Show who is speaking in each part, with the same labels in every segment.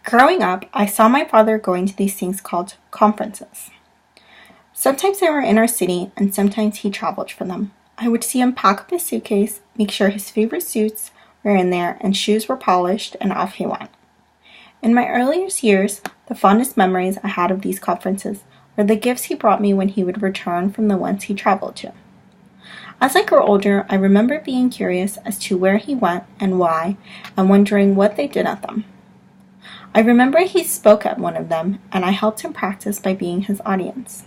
Speaker 1: Growing up, I saw my father going to these things called conferences. Sometimes they were in our city, and sometimes he traveled for them. I would see him pack up his suitcase, make sure his favorite suits were in there, and shoes were polished, and off he went. In my earliest years, the fondest memories I had of these conferences were the gifts he brought me when he would return from the ones he traveled to. As I grew older, I remember being curious as to where he went and why, and wondering what they did at them. I remember he spoke at one of them, and I helped him practice by being his audience.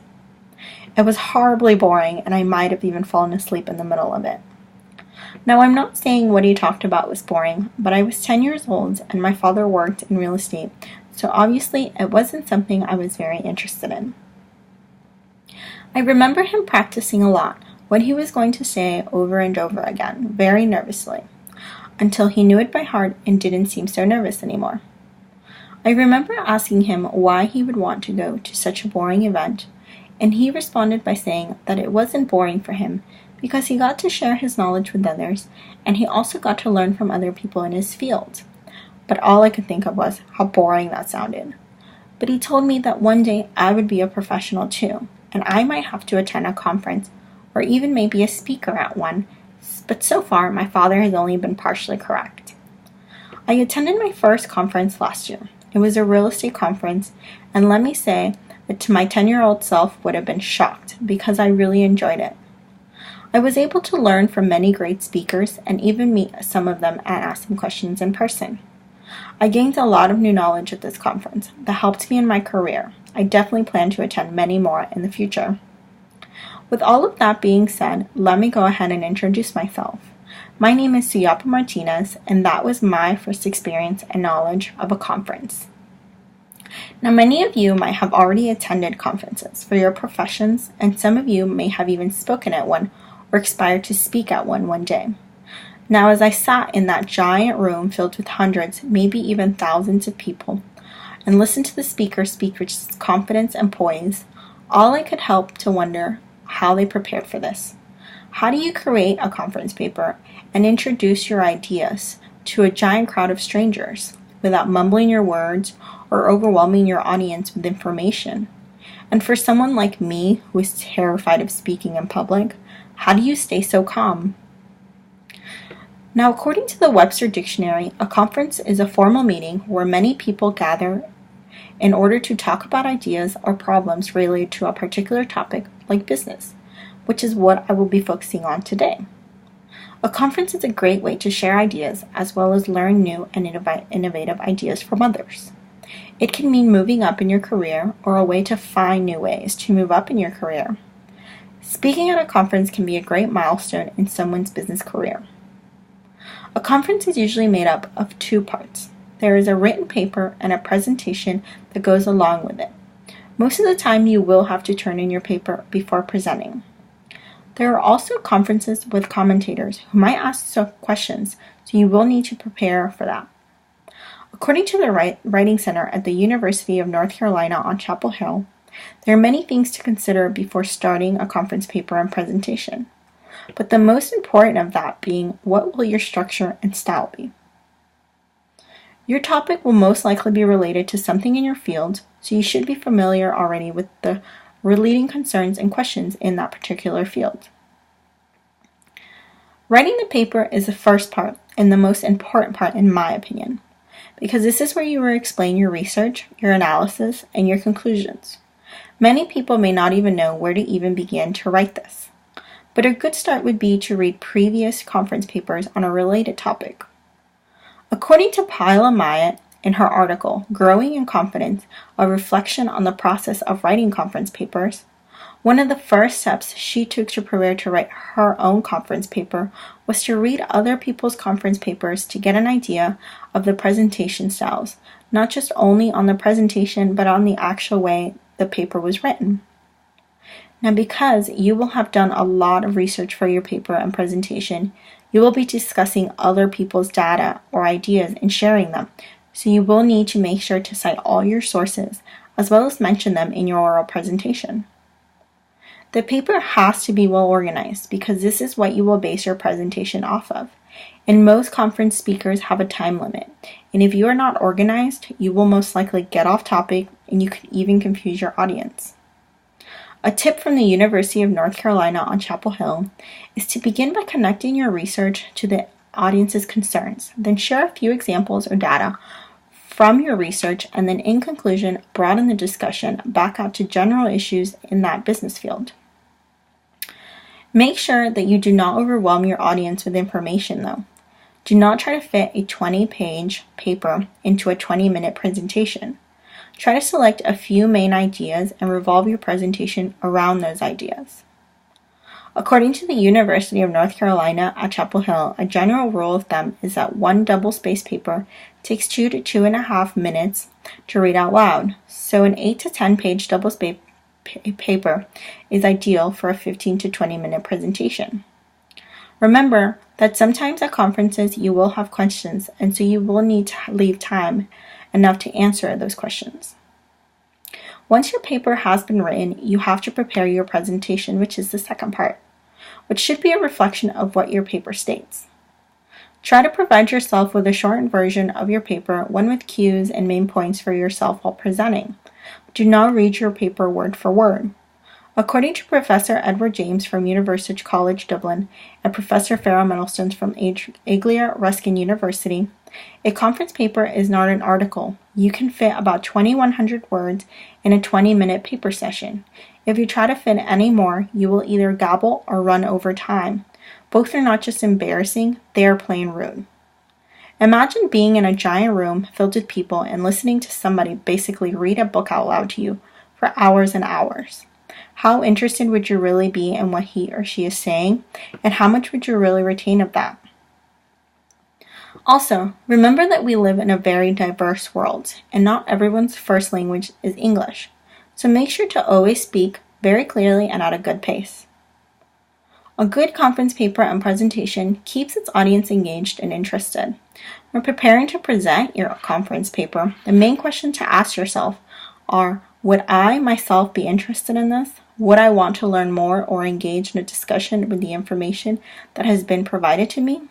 Speaker 1: It was horribly boring, and I might have even fallen asleep in the middle of it. Now, I'm not saying what he talked about was boring, but I was 10 years old, and my father worked in real estate, so obviously it wasn't something I was very interested in. I remember him practicing a lot, what he was going to say over and over again, very nervously, until he knew it by heart and didn't seem so nervous anymore. I remember asking him why he would want to go to such a boring event, and he responded by saying that it wasn't boring for him because he got to share his knowledge with others, and he also got to learn from other people in his field. But all I could think of was how boring that sounded. But he told me that one day I would be a professional too, and I might have to attend a conference or even maybe a speaker at one, but so far my father has only been partially correct. I attended my first conference last year. It was a real estate conference, and let me say that to my 10-year-old self would have been shocked because I really enjoyed it. I was able to learn from many great speakers and even meet some of them and ask them questions in person. I gained a lot of new knowledge at this conference that helped me in my career. I definitely plan to attend many more in the future. With all of that being said, let me go ahead and introduce myself. My name is Suyapa Martinez, and that was my first experience and knowledge of a conference. Now, many of you might have already attended conferences for your professions, and some of you may have even spoken at one or aspired to speak at one day. Now, as I sat in that giant room filled with hundreds, maybe even thousands of people, and listened to the speaker speak with confidence and poise, all I could help to wonder how they prepared for this. How do you create a conference paper and introduce your ideas to a giant crowd of strangers without mumbling your words or overwhelming your audience with information? And for someone like me who is terrified of speaking in public, how do you stay so calm? Now, according to the Webster Dictionary, a conference is a formal meeting where many people gather in order to talk about ideas or problems related to a particular topic like business, which is what I will be focusing on today. A conference is a great way to share ideas as well as learn new and innovative ideas from others. It can mean moving up in your career or a way to find new ways to move up in your career. Speaking at a conference can be a great milestone in someone's business career. A conference is usually made up of two parts. There is a written paper and a presentation that goes along with it. Most of the time you will have to turn in your paper before presenting. There are also conferences with commentators who might ask some questions, so you will need to prepare for that. According to the Writing Center at the University of North Carolina on Chapel Hill, there are many things to consider before starting a conference paper and presentation, but the most important of that being what will your structure and style be. Your topic will most likely be related to something in your field, so you should be familiar already with the relating concerns and questions in that particular field. Writing the paper is the first part and the most important part in my opinion, because this is where you will explain your research, your analysis, and your conclusions. Many people may not even know where to even begin to write this, but a good start would be to read previous conference papers on a related topic. According to Paula Myatt, in her article, Growing in Confidence, a reflection on the process of writing conference papers, one of the first steps she took to prepare to write her own conference paper was to read other people's conference papers to get an idea of the presentation styles, not just only on the presentation, but on the actual way the paper was written. Now, because you will have done a lot of research for your paper and presentation, you will be discussing other people's data or ideas and sharing them, so you will need to make sure to cite all your sources, as well as mention them in your oral presentation. The paper has to be well organized because this is what you will base your presentation off of. And most conference speakers have a time limit. And if you are not organized, you will most likely get off topic and you can even confuse your audience. A tip from the University of North Carolina on Chapel Hill is to begin by connecting your research to the audience's concerns. Then share a few examples or data from your research, and then in conclusion, broaden the discussion back out to general issues in that business field. Make sure that you do not overwhelm your audience with information though. Do not try to fit a 20-page paper into a 20-minute presentation. Try to select a few main ideas and revolve your presentation around those ideas. According to the University of North Carolina at Chapel Hill, a general rule of thumb is that one double-spaced paper takes 2 to 2.5 minutes to read out loud, so an 8 to 10-page double-spaced paper is ideal for a 15 to 20-minute presentation. Remember that sometimes at conferences you will have questions, and so you will need to leave time enough to answer those questions. Once your paper has been written, you have to prepare your presentation, which is the second part, which should be a reflection of what your paper states. Try to provide yourself with a shortened version of your paper, one with cues and main points for yourself while presenting. Do not read your paper word for word. According to Professor Edward James from University College Dublin and Professor Farrah Middleton from Anglia Ruskin University, a conference paper is not an article. You can fit about 2,100 words in a 20-minute paper session. If you try to fit any more, you will either gabble or run over time. Both are not just embarrassing, they are plain rude. Imagine being in a giant room filled with people and listening to somebody basically read a book out loud to you for hours and hours. How interested would you really be in what he or she is saying, and how much would you really retain of that? Also, remember that we live in a very diverse world, and not everyone's first language is English, so make sure to always speak very clearly and at a good pace. A good conference paper and presentation keeps its audience engaged and interested. When preparing to present your conference paper, the main question to ask yourself are, would I myself be interested in this? Would I want to learn more or engage in a discussion with the information that has been provided to me?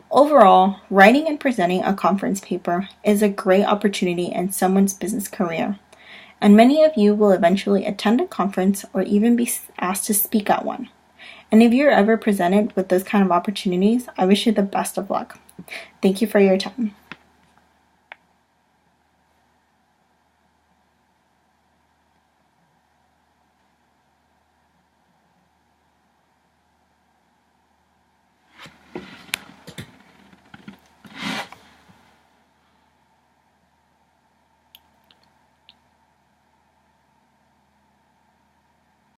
Speaker 1: Overall, writing and presenting a conference paper is a great opportunity in someone's business career, and many of you will eventually attend a conference or even be asked to speak at one. And if you're ever presented with those kind of opportunities, I wish you the best of luck. Thank you for your time.